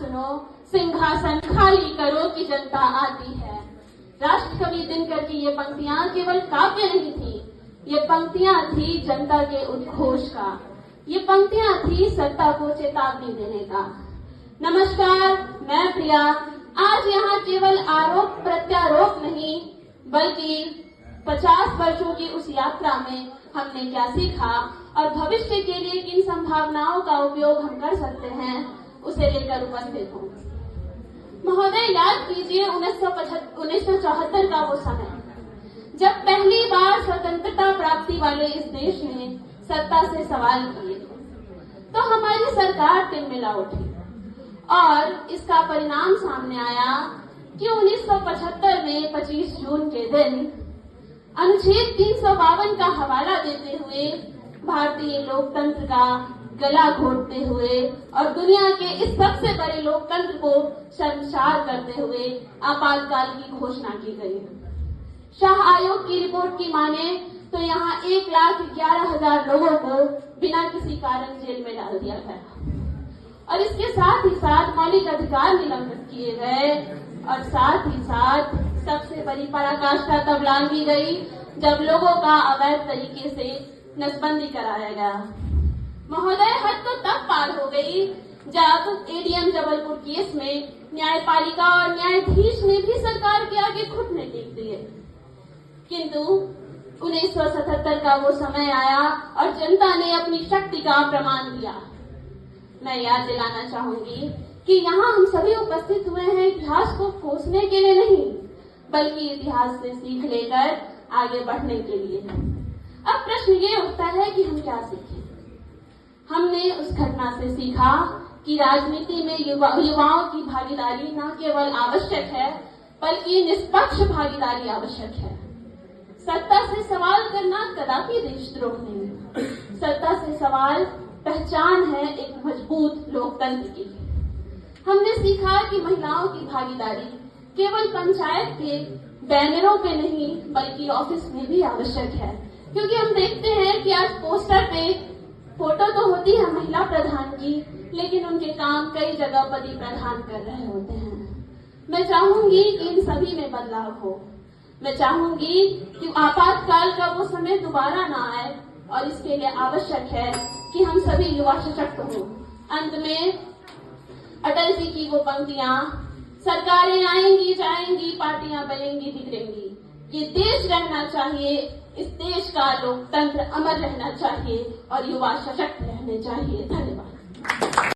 सुनो, सिंहासन खाली करो कि जनता आती है। राष्ट्रकवि दिनकर की ये पंक्तियां केवल काव्य नहीं थी, ये पंक्तियां थी जनता के उद्घोष का, ये पंक्तियां थी सत्ता को चेतावनी देने का। नमस्कार, मैं प्रिया। आज यहाँ केवल आरोप प्रत्यारोप नहीं, बल्कि 50 वर्षों की उस यात्रा में हमने क्या सीखा और भविष्य के लिए किन संभावनाओं का उपयोग हम कर सकते हैं, उसे लेकर उपस्थित हूँ। महोदय, याद कीजिए 1974 का वो समय, जब पहली बार स्वतंत्रता प्राप्ति वाले इस देश ने सत्ता से सवाल किए, तो हमारी सरकार तिलमिला उठी और इसका परिणाम सामने आया कि 1975 में 25 जून के दिन अनुच्छेद 352 का हवाला देते हुए भारतीय लोकतंत्र का गला घोटते हुए और दुनिया के इस सबसे बड़े लोकतंत्र को शर्मसार करते हुए आपातकाल की घोषणा की गई। शाह आयोग की रिपोर्ट की माने तो यहाँ 1,11,000 लोगों को बिना किसी कारण जेल में डाल दिया गया और इसके साथ ही साथ मौलिक अधिकार निलंबित किए गए और साथ ही साथ सबसे बड़ी पराकाष्ठा तब लांघी गई जब लोगों का अवैध तरीके से नसबंदी कराया गया। महोदय, हद तो तब पार हो गई जब एडीएम जबलपुर केस में न्यायपालिका और न्यायाधीश ने भी सरकार के आगे घुटने टेक दिए। किंतु 1977 का वो समय आया और जनता ने अपनी शक्ति का प्रमाण दिया। मैं याद दिलाना चाहूंगी कि यहाँ हम सभी उपस्थित हुए हैं इतिहास को कोसने के लिए नहीं, बल्कि इतिहास से सीख लेकर आगे बढ़ने के लिए। अब प्रश्न ये उठता है कि हम क्या सीखें। हमने उस घटना से सीखा कि राजनीति में युवाओं की भागीदारी न केवल आवश्यक है, बल्कि निष्पक्ष भागीदारी आवश्यक है। सत्ता से सवाल करना कदापि देशद्रोह नहीं, सत्ता से सवाल पहचान है एक मजबूत लोकतंत्र की। हमने सीखा कि महिलाओं की भागीदारी केवल पंचायत के बैनरों पे नहीं, बल्कि ऑफिस में भी आवश्यक है, क्योंकि हम देखते हैं कि आज पोस्टर पे फोटो तो होती है महिला प्रधान की, लेकिन उनके काम कई जगह पति प्रधान कर रहे होते हैं। मैं चाहूंगी कि इन सभी में बदलाव हो। मैं चाहूंगी कि आपातकाल का वो समय दोबारा ना आए और इसके लिए आवश्यक है कि हम सभी युवा सशक्त हों। अंत में अटल जी की वो पंक्तियां, सरकारें आएंगी जाएंगी, पार्टियां बनेंगी बिगड़ेंगी, ये देश रहना चाहिए, इस देश का लोकतंत्र अमर रहना चाहिए और युवा सशक्त रहने चाहिए।